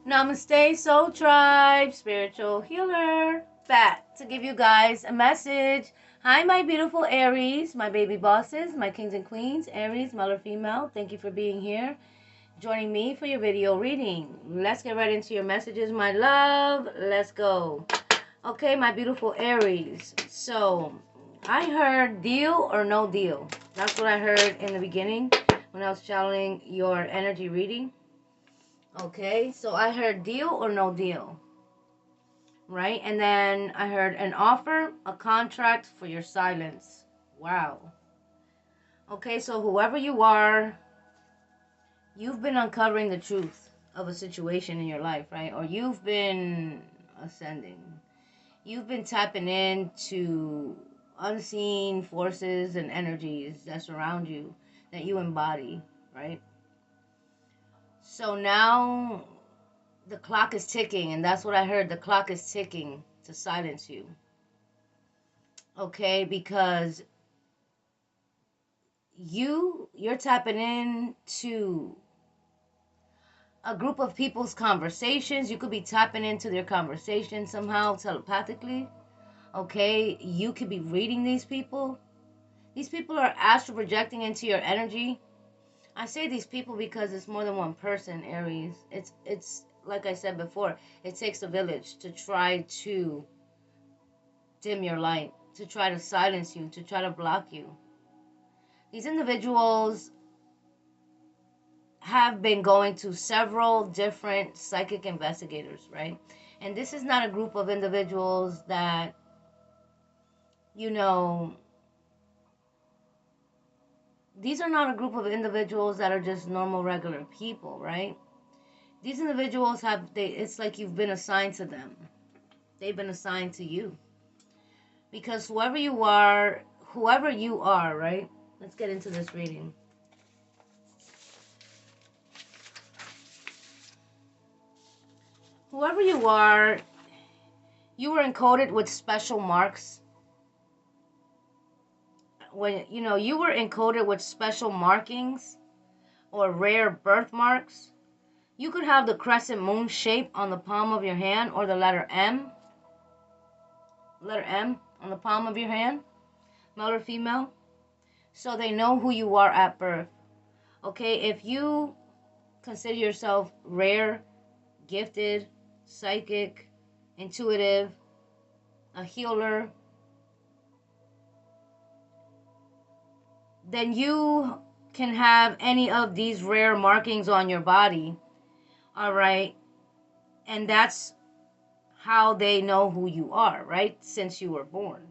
Namaste, Soul Tribe, Spiritual Healer, back to give you guys a message. Hi, my beautiful Aries, my baby bosses, my kings and queens, Aries, male or female. Thank you for being here, joining me for your video reading. Let's get right into your messages, my love. Let's go. Okay, my beautiful Aries. So, I heard deal or no deal. That's what I heard in the beginning when I was channeling your energy reading. Okay, so I heard deal or no deal, right? And then I heard an offer, a contract for your silence. Wow. Okay, so whoever you are, you've been uncovering the truth of a situation in your life, right? Or you've been ascending. You've been tapping into unseen forces and energies that surround you, that you embody, right? So now the clock is ticking, and that's what I heard. The clock is ticking to silence you. Okay, because you're tapping into a group of people's conversations. You could be tapping into their conversation somehow telepathically. Okay, you could be reading these people. These people are astral projecting into your energy. I say these people because it's more than one person, Aries. It's like I said before, it takes a village to try to dim your light, to try to silence you, to try to block you. These individuals have been going to several different psychic investigators, right? And this is not a group of individuals that, these are not a group of individuals that are just normal, regular people, right? These individuals it's like you've been assigned to them. They've been assigned to you. Because whoever you are, right? Let's get into this reading. Whoever you are, you were encoded with special marks. When, you were encoded with special markings or rare birthmarks. You could have the crescent moon shape on the palm of your hand, or the letter M on the palm of your hand, male or female. So they know who you are at birth. Okay, if you consider yourself rare, gifted, psychic, intuitive, a healer, then you can have any of these rare markings on your body. All right. And that's how they know who you are, right? Since you were born.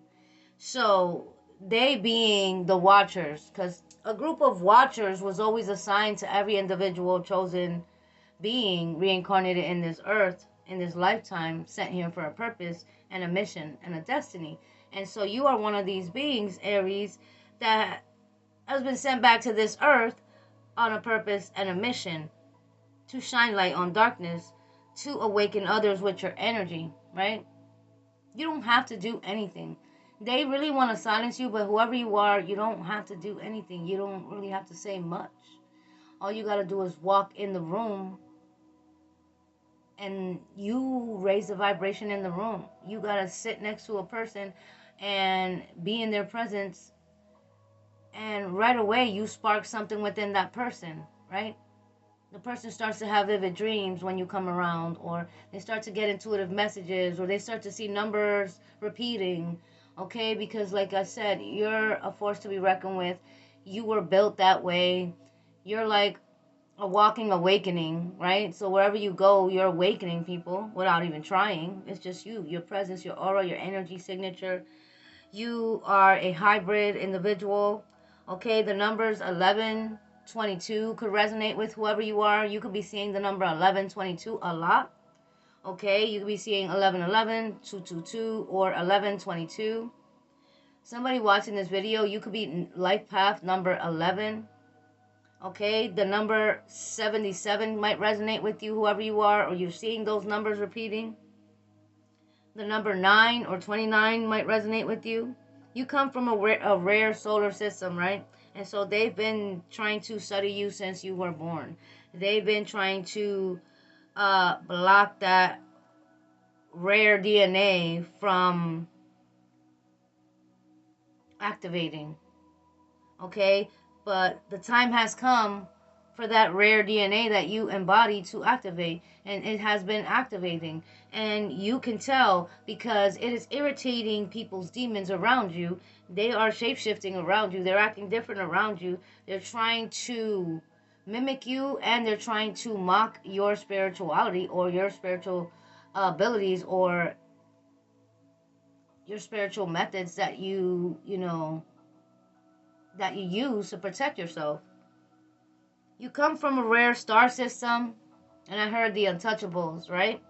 So they being the watchers, because a group of watchers was always assigned to every individual chosen being reincarnated in this earth, in this lifetime, sent here for a purpose and a mission and a destiny. And so you are one of these beings, Aries, that has been sent back to this earth on a purpose and a mission to shine light on darkness, to awaken others with your energy, right? You don't have to do anything. They really want to silence you, but whoever you are, you don't have to do anything. You don't really have to say much. All you got to do is walk in the room and you raise the vibration in the room. You got to sit next to a person and be in their presence, and right away you spark something within that person, right? The person starts to have vivid dreams when you come around, or they start to get intuitive messages, or they start to see numbers repeating, okay? Because like I said, you're a force to be reckoned with. You were built that way. You're like a walking awakening, right? So wherever you go, you're awakening people without even trying. It's just you, your presence, your aura, your energy signature. You are a hybrid individual, okay? The numbers 11, 22 could resonate with whoever you are. You could be seeing the number 1122 a lot. Okay, you could be seeing 1111, 222, or 1122. Somebody watching this video, you could be life path number 11. Okay, the number 77 might resonate with you, whoever you are, or you're seeing those numbers repeating. The number 9 or 29 might resonate with you. You come from a rare solar system, right? And so they've been trying to study you since you were born. They've been trying to block that rare DNA from activating. Okay, but the time has come for that rare DNA that you embody to activate, and it has been activating, and you can tell because it is irritating people's demons around you. They are shapeshifting around you, they're acting different around you, they're trying to mimic you, and they're trying to mock your spirituality or your spiritual abilities or your spiritual methods that you know that you use to protect yourself. You come from a rare star system, and I heard the untouchables, right?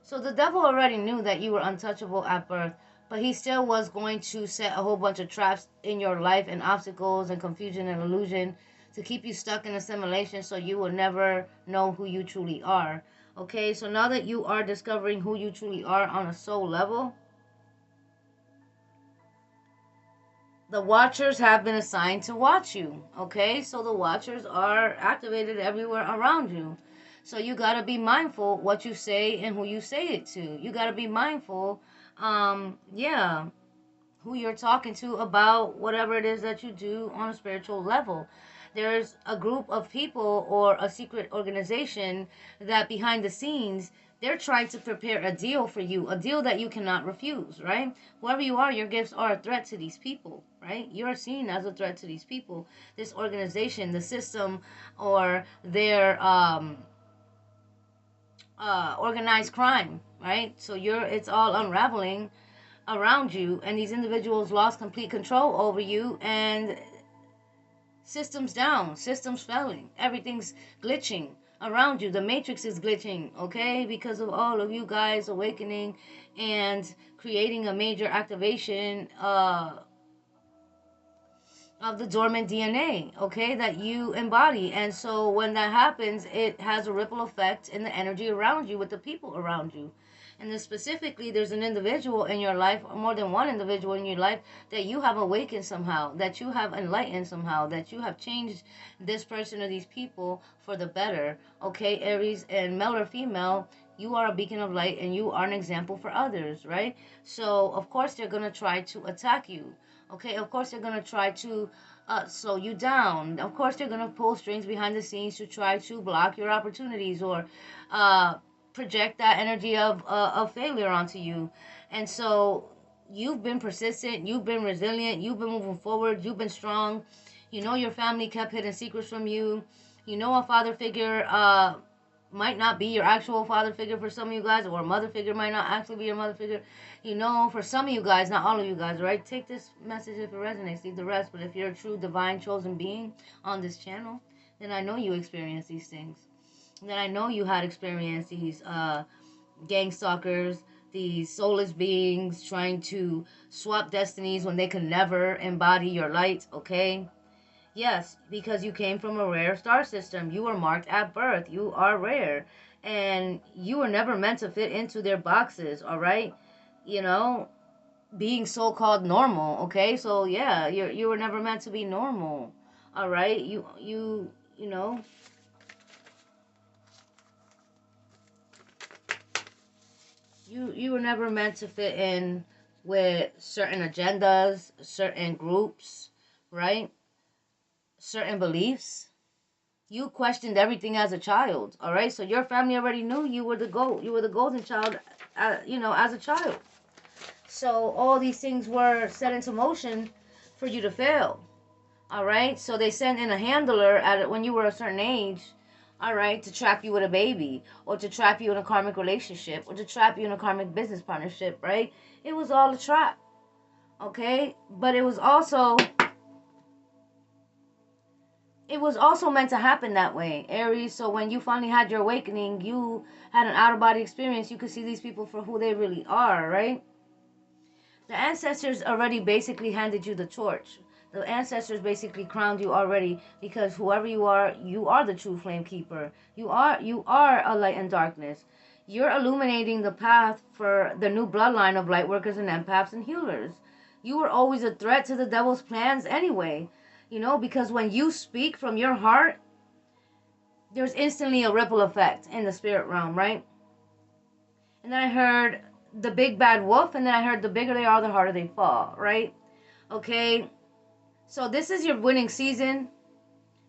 So the devil already knew that you were untouchable at birth, but he still was going to set a whole bunch of traps in your life and obstacles and confusion and illusion to keep you stuck in assimilation so you will never know who you truly are. Okay, so now that you are discovering who you truly are on a soul level, the watchers have been assigned to watch you. Okay, so the watchers are activated everywhere around you. So you got to be mindful what you say and who you say it to. You got to be mindful, yeah, who you're talking to about whatever it is that you do on a spiritual level. There's a group of people or a secret organization that behind the scenes, they're trying to prepare a deal for you, a deal that you cannot refuse, right? Whoever you are, your gifts are a threat to these people, right? You're seen as a threat to these people. This organization, the system, or their organized crime, right? So it's all unraveling around you, and these individuals lost complete control over you, and systems down, systems failing, everything's glitching around you. The matrix is glitching, okay, because of all of you guys awakening and creating a major activation of the dormant DNA, okay, that you embody. And so when that happens, it has a ripple effect in the energy around you with the people around you. And then specifically, there's an individual in your life, or more than one individual in your life, that you have awakened somehow, that you have enlightened somehow, that you have changed this person or these people for the better. Okay, Aries, and male or female, you are a beacon of light and you are an example for others, right? So, of course, they're going to try to attack you. Okay, of course, they're going to try to slow you down. Of course, they're going to pull strings behind the scenes to try to block your opportunities or uh, project that energy of failure onto you. And so you've been persistent, you've been resilient, you've been moving forward, you've been strong. You know your family kept hidden secrets from you. You know a father figure might not be your actual father figure for some of you guys, or a mother figure might not actually be your mother figure. You know, for some of you guys, not all of you guys, right? Take this message if it resonates, leave the rest. But if you're a true divine chosen being on this channel, then I know you experience these things. Then I know you had experienced these gang stalkers, these soulless beings trying to swap destinies when they could never embody your light, okay? Yes, because you came from a rare star system. You were marked at birth. You are rare. And you were never meant to fit into their boxes, all right? You know, being so-called normal, okay? So yeah, you were never meant to be normal. All right? You know, you were never meant to fit in with certain agendas, certain groups, right? Certain beliefs. You questioned everything as a child, all right? So your family already knew you were the golden child, as a child. So all these things were set into motion for you to fail, all right? So they sent in a handler when you were a certain age, all right, to trap you with a baby, or to trap you in a karmic relationship, or to trap you in a karmic business partnership, right? It was all a trap, okay? But it was also meant to happen that way, Aries. So when you finally had your awakening, you had an out-of-body experience. You could see these people for who they really are, right? The ancestors already basically handed you the torch. The ancestors basically crowned you already, because whoever you are the true flame keeper. You are a light in darkness. You're illuminating the path for the new bloodline of light workers and empaths and healers. You were always a threat to the devil's plans anyway. You know, because when you speak from your heart, there's instantly a ripple effect in the spirit realm, right? And then I heard the big bad wolf, and then I heard the bigger they are, the harder they fall, right? Okay, so this is your winning season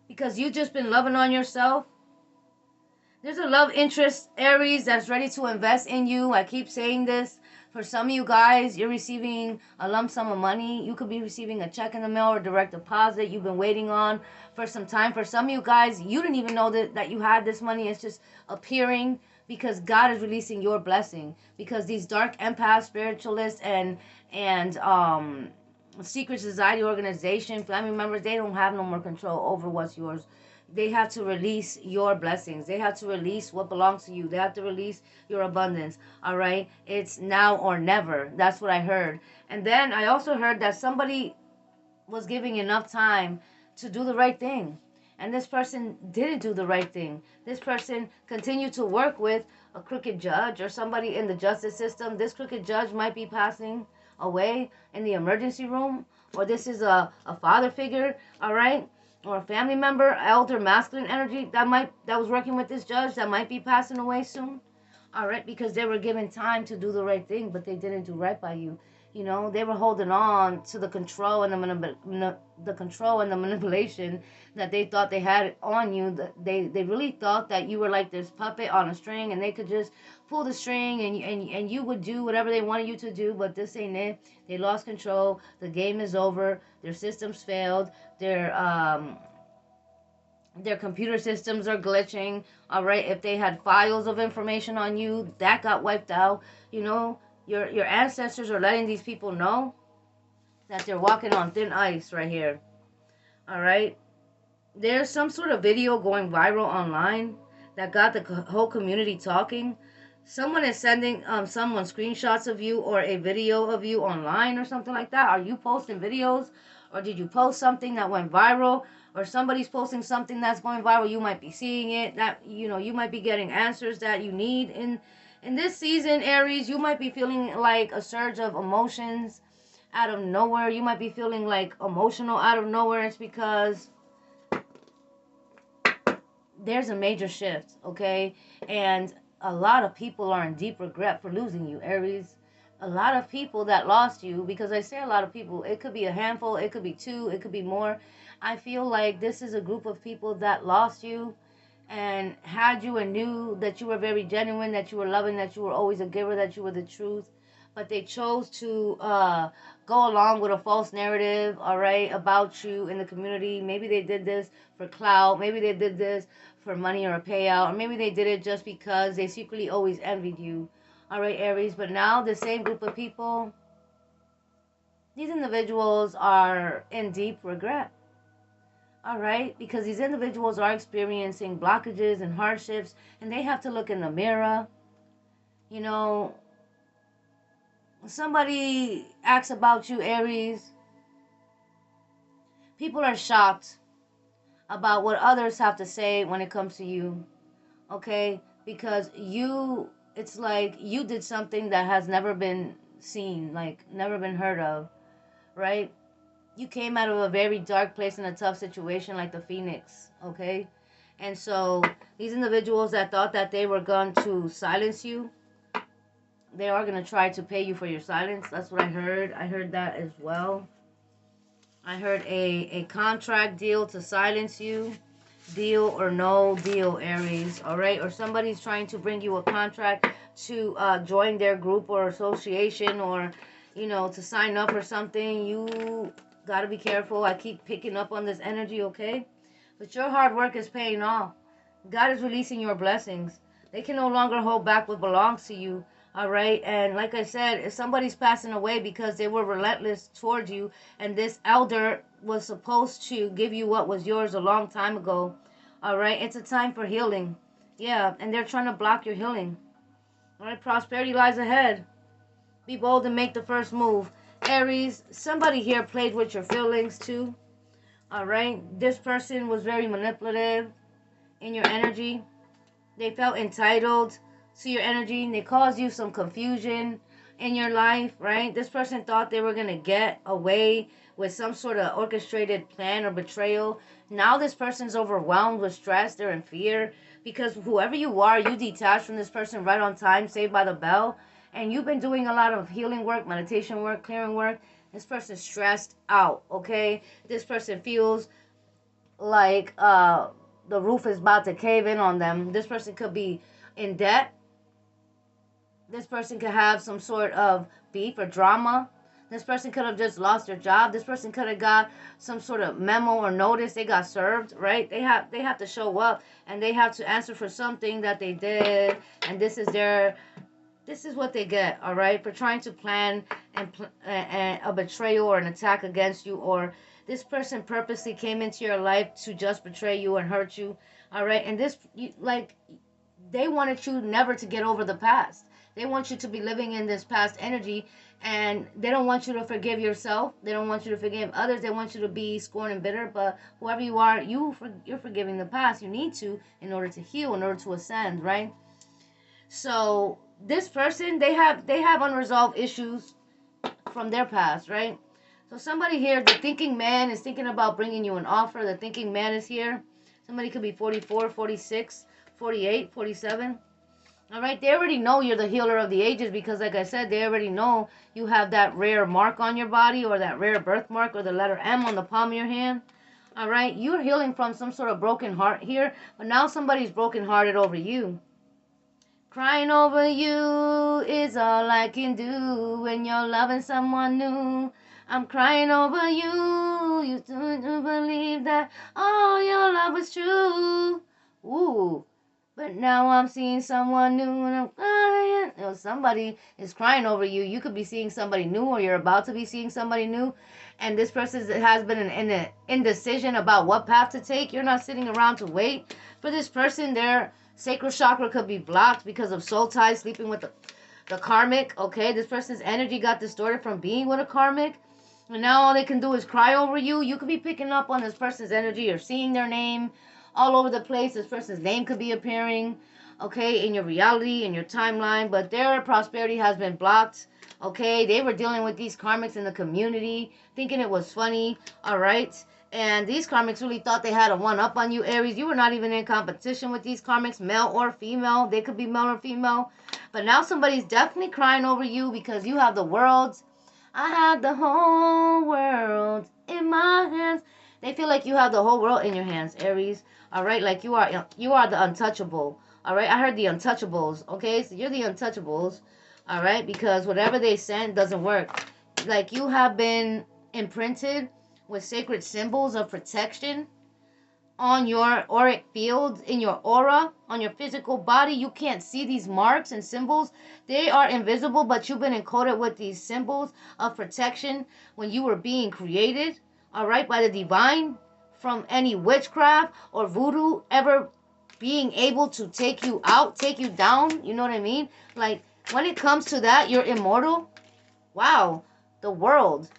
because you've just been loving on yourself. There's a love interest, Aries, that's ready to invest in you. I keep saying this. For some of you guys, you're receiving a lump sum of money. You could be receiving a check in the mail or direct deposit you've been waiting on for some time. For some of you guys, you didn't even know that you had this money. It's just appearing because God is releasing your blessing. Because these dark empaths, spiritualists, and secret society organization, family members, they don't have no more control over what's yours. They have to release your blessings. They have to release what belongs to you. They have to release your abundance. All right? It's now or never. That's what I heard. And then I also heard that somebody was giving enough time to do the right thing. And this person didn't do the right thing. This person continued to work with a crooked judge or somebody in the justice system. This crooked judge might be passing away in the emergency room, or this is a father figure, all right? Or a family member, elder, masculine energy that was working with this judge that might be passing away soon. All right, because they were given time to do the right thing, but they didn't do right by you. You know, they were holding on to the control and the control and the manipulation that they thought they had on you. They really thought that you were like this puppet on a string, and they could just pull the string and you would do whatever they wanted you to do. But this ain't it. They lost control. The game is over. Their systems failed. Their computer systems are glitching. All right, if they had files of information on you, that got wiped out. You know, your ancestors are letting these people know that they're walking on thin ice right here. All right, there's some sort of video going viral online that got the whole community talking. Someone is sending someone screenshots of you or a video of you online or something like that. Are you posting videos, or did you post something that went viral, or somebody's posting something that's going viral? You might be seeing it. That, you know, you might be getting answers that you need in this season, Aries. You might be feeling like a surge of emotions out of nowhere. You might be feeling like emotional out of nowhere. It's because there's a major shift, okay? And a lot of people are in deep regret for losing you, Aries. A lot of people that lost you, because I say a lot of people, it could be a handful, it could be two, it could be more. I feel like this is a group of people that lost you and had you and knew that you were very genuine, that you were loving, that you were always a giver, that you were the truth. But they chose to go along with a false narrative, all right, about you in the community. Maybe they did this for clout. Maybe they did this for money or a payout. Or maybe they did it just because they secretly always envied you. All right, Aries. But now the same group of people, these individuals are in deep regret. All right, because these individuals are experiencing blockages and hardships, and they have to look in the mirror. You know, somebody asks about you, Aries. People are shocked about what others have to say when it comes to you, okay? Because it's like you did something that has never been seen, like never been heard of, right? You came out of a very dark place in a tough situation like the Phoenix, okay? And so these individuals that thought that they were going to silence you, they are going to try to pay you for your silence. That's what I heard. I heard that as well. I heard a contract deal to silence you. Deal or no deal, Aries, all right? Or somebody's trying to bring you a contract to join their group or association, or, you know, to sign up or something. You got to be careful. I keep picking up on this energy, okay? But your hard work is paying off. God is releasing your blessings. They can no longer hold back what belongs to you. All right. And like I said, if somebody's passing away because they were relentless towards you, and this elder was supposed to give you what was yours a long time ago. All right. It's a time for healing. Yeah. And they're trying to block your healing. All right. Prosperity lies ahead. Be bold and make the first move. Aries, somebody here played with your feelings too. All right. This person was very manipulative in your energy. They felt entitled to your energy, and they caused you some confusion in your life, right? This person thought they were going to get away with some sort of orchestrated plan or betrayal. Now this person's overwhelmed with stress. They're in fear because whoever you are, you detached from this person right on time, saved by the bell. And you've been doing a lot of healing work, meditation work, clearing work. This person's stressed out, okay? This person feels like the roof is about to cave in on them. This person could be in debt. This person could have some sort of beef or drama. This person could have just lost their job. This person could have got some sort of memo or notice. They got served, right? They have to show up and they have to answer for something that they did. And this is what they get, all right, for trying to plan and a betrayal or an attack against you, or this person purposely came into your life to just betray you and hurt you, all right? And they wanted you never to get over the past. They want you to be living in this past energy, and they don't want you to forgive yourself. They don't want you to forgive others. They want you to be scorned and bitter. But whoever you are, you're forgiving the past. You need to in order to heal, in order to ascend, right? So this person, they have unresolved issues from their past, right? So somebody here, the thinking man is thinking about bringing you an offer. The thinking man is here. Somebody could be 44, 46, 48, 47. All right, they already know you're the healer of the ages because, like I said, they already know you have that rare mark on your body or that rare birthmark or the letter M on the palm of your hand. All right, you're healing from some sort of broken heart here, but now somebody's brokenhearted over you. Crying over you is all I can do when you're loving someone new. I'm crying over you. You don't believe that all your love was true. Ooh. But now I'm seeing someone new and I'm crying. You know, somebody is crying over you. You could be seeing somebody new or you're about to be seeing somebody new. And this person has been in an indecision about what path to take. You're not sitting around to wait for this person. Their sacral chakra could be blocked because of soul ties, sleeping with the karmic. Okay, this person's energy got distorted from being with a karmic. And now all they can do is cry over you. You could be picking up on this person's energy or seeing their name all over the place. This person's name could be appearing, okay, in your reality, in your timeline, but their prosperity has been blocked, okay? They were dealing with these karmics in the community, thinking it was funny, all right? And these karmics really thought they had a one-up on you, Aries. You were not even in competition with these karmics, male or female. They could be male or female. But now somebody's definitely crying over you because you have the world. I have the whole world in my hands. They feel like you have the whole world in your hands, Aries. All right, like you are the untouchable. All right, I heard the untouchables. Okay, so you're the untouchables. All right, because whatever they send doesn't work. Like you have been imprinted with sacred symbols of protection on your auric field, in your aura, on your physical body. You can't see these marks and symbols. They are invisible, but you've been encoded with these symbols of protection when you were being created, all right, by the divine, from any witchcraft or voodoo ever being able to take you out, take you down. You know what I mean? Like, when it comes to that, you're immortal. Wow. The world.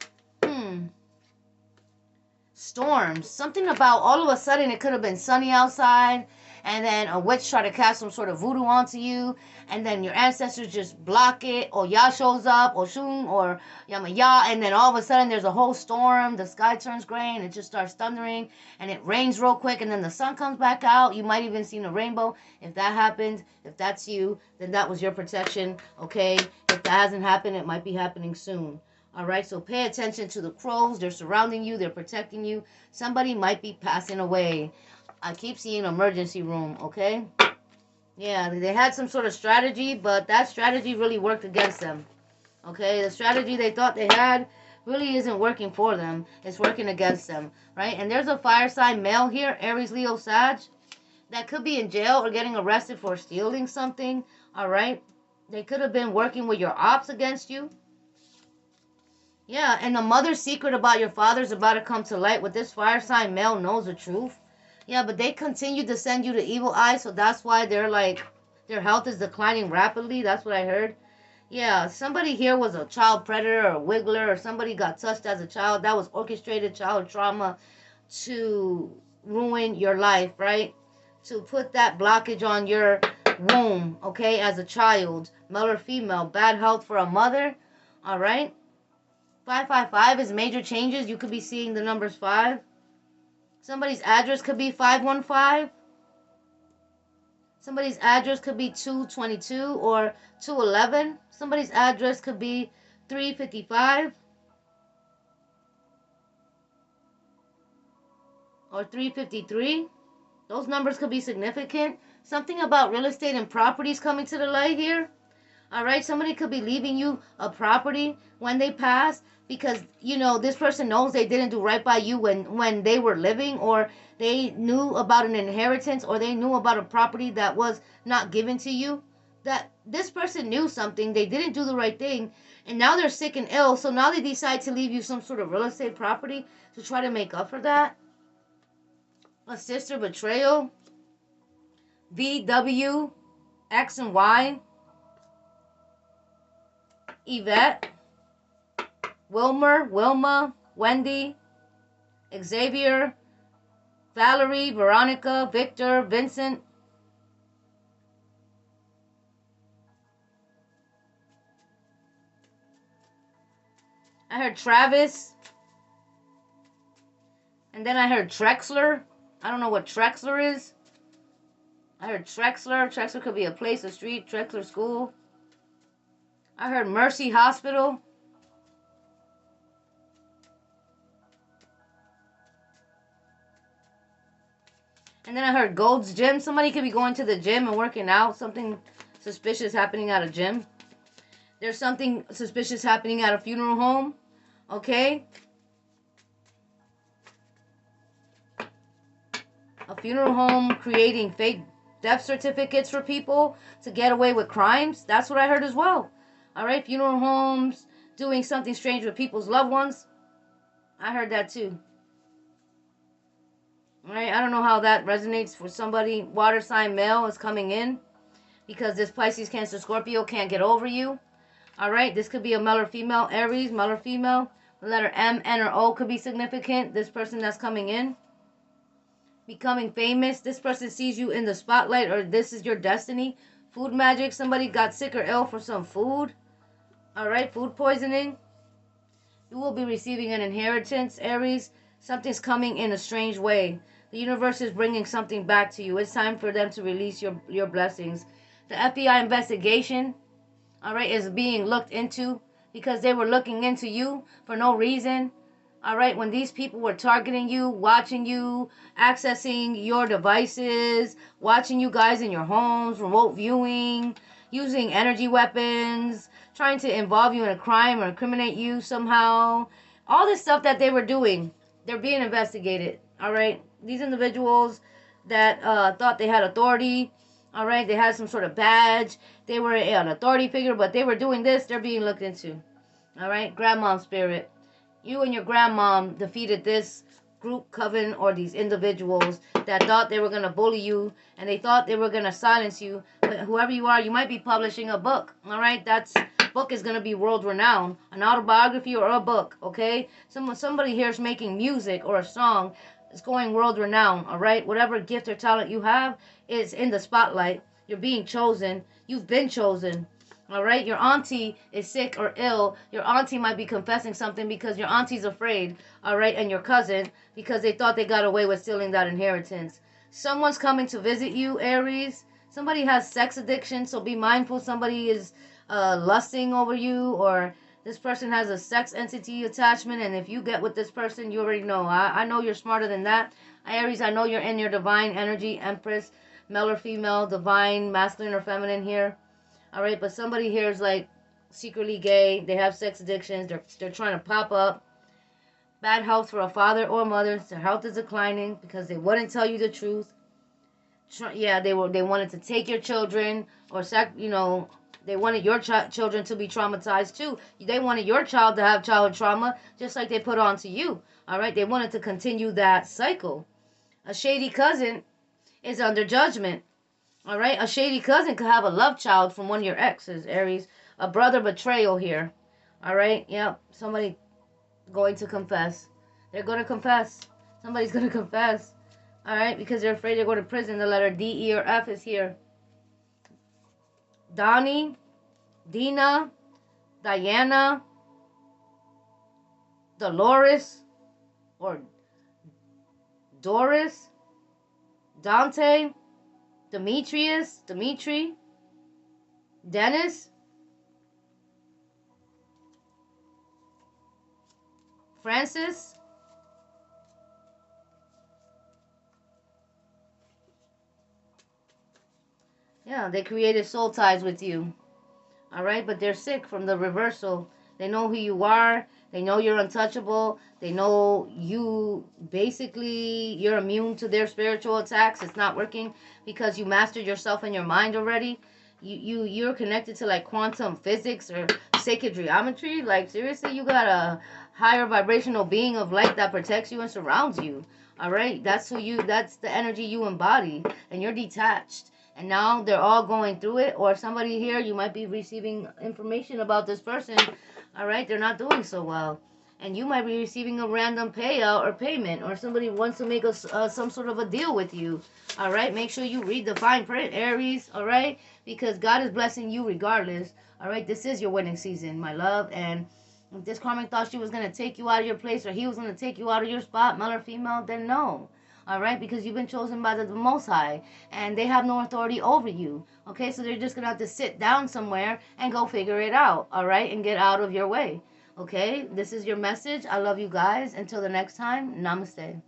Storms. Something about all of a sudden it could have been sunny outside, and then a witch tried to cast some sort of voodoo onto you, and then your ancestors just block it, or Yah shows up, or Shun, or Yamaya, and then all of a sudden there's a whole storm, the sky turns gray, and it just starts thundering, and it rains real quick, and then the sun comes back out. You might even see a rainbow. If that happened, if that's you, then that was your protection, okay? If that hasn't happened, it might be happening soon. All right, so pay attention to the crows. They're surrounding you. They're protecting you. Somebody might be passing away. I keep seeing emergency room, okay? Yeah, they had some sort of strategy, but that strategy really worked against them, okay? The strategy they thought they had really isn't working for them. It's working against them, right? And there's a fire sign male here, Aries, Leo, Sag, that could be in jail or getting arrested for stealing something, all right? They could have been working with your ops against you. Yeah, and the mother's secret about your father is about to come to light. With this fire sign male knows the truth. Yeah, but they continue to send you the evil eye, so that's why they're like, their health is declining rapidly. That's what I heard. Yeah, somebody here was a child predator or a wiggler, or somebody got touched as a child. That was orchestrated child trauma to ruin your life, right? To put that blockage on your womb, okay, as a child, male or female. Bad health for a mother, all right? 555 is major changes. You could be seeing the numbers 5. Somebody's address could be 515. Somebody's address could be 222 or 211. Somebody's address could be 355 or 353. Those numbers could be significant. Something about real estate and properties coming to the light here. All right, somebody could be leaving you a property when they pass because, you know, this person knows they didn't do right by you when they were living, or they knew about an inheritance, or they knew about a property that was not given to you. That this person knew something, they didn't do the right thing, and now they're sick and ill, so now they decide to leave you some sort of real estate property to try to make up for that. A sister betrayal. VW, X and Y. Yvette, Wilmer, Wilma, Wendy, Xavier, Valerie, Veronica, Victor, Vincent. I heard Travis. And then I heard Trexler. I don't know what Trexler is. I heard Trexler. Trexler could be a place, a street, Trexler School. I heard Mercy Hospital. And then I heard Gold's Gym. Somebody could be going to the gym and working out. Something suspicious happening at a gym. There's something suspicious happening at a funeral home. Okay? A funeral home creating fake death certificates for people to get away with crimes. That's what I heard as well. All right, funeral homes doing something strange with people's loved ones. I heard that too. All right, I don't know how that resonates for somebody. Water sign male is coming in because this Pisces, Cancer, Scorpio can't get over you. All right, this could be a male or female. Aries, male or female. The letter M, N, or O could be significant. This person that's coming in. Becoming famous. This person sees you in the spotlight, or this is your destiny. Food magic. Somebody got sick or ill for some food. All right, food poisoning. You will be receiving an inheritance, Aries. Something's coming in a strange way. The universe is bringing something back to you. It's time for them to release your blessings. The FBI investigation, all right, is being looked into because they were looking into you for no reason. All right, when these people were targeting you, watching you, accessing your devices, watching you guys in your homes, remote viewing, using energy weapons, trying to involve you in a crime or incriminate you somehow. All this stuff that they were doing, they're being investigated. All right, these individuals that thought they had authority, all right, they had some sort of badge, they were an authority figure, but they were doing this, they're being looked into. All right, grandmom spirit. You and your grandmom defeated this group, coven, or these individuals that thought they were going to bully you and they thought they were going to silence you. But whoever you are, you might be publishing a book. All right, that book is going to be world renowned, an autobiography or a book. Okay, somebody here is making music or a song. It's going world renowned. All right, whatever gift or talent you have is in the spotlight. You're being chosen. You've been chosen. All right, your auntie is sick or ill. Your auntie might be confessing something because your auntie's afraid. All right, and your cousin because they thought they got away with stealing that inheritance. Someone's coming to visit you, Aries. Somebody has sex addiction, so be mindful. Somebody is lusting over you, or this person has a sex entity attachment, and if you get with this person, you already know. I know you're smarter than that. Aries, I know you're in your divine energy, Empress, male or female, divine, masculine or feminine here. All right, but somebody here is like secretly gay. They have sex addictions. They're trying to pop up. Bad health for a father or mother. Their health is declining because they wouldn't tell you the truth. Yeah, they wanted to take your children, or they wanted your children to be traumatized too. They wanted your child to have childhood trauma, just like they put on to you. All right, they wanted to continue that cycle. A shady cousin is under judgment. All right, a shady cousin could have a love child from one of your exes, Aries. A brother betrayal here. All right, yep, somebody going to confess. They're going to confess. Somebody's going to confess. All right, because they're afraid they're going to prison. The letter D, E, or F is here. Donnie, Dina, Diana, Dolores or Doris, Dante, Demetrius, Dimitri, Dennis, Francis. Yeah, they created soul ties with you. All right, but they're sick from the reversal. They know who you are. They know you're untouchable. They know you basically you're immune to their spiritual attacks. It's not working because you mastered yourself and your mind already. You're connected to like quantum physics or sacred geometry. Like seriously, you got a higher vibrational being of light that protects you and surrounds you. All right, that's who you. That's the energy you embody, and you're detached. And now they're all going through it, or somebody here, you might be receiving information about this person. All right, they're not doing so well, and you might be receiving a random payout or payment, or somebody wants to make some sort of a deal with you. All right, make sure you read the fine print, Aries. All right, because God is blessing you regardless. All right, this is your winning season, my love. And if this karmic thought she was going to take you out of your place, or he was going to take you out of your spot, male or female, then no. All right, because you've been chosen by the Most High, and they have no authority over you. Okay, so they're just gonna have to sit down somewhere and go figure it out. All right, and get out of your way. Okay, this is your message. I love you guys. Until the next time, namaste.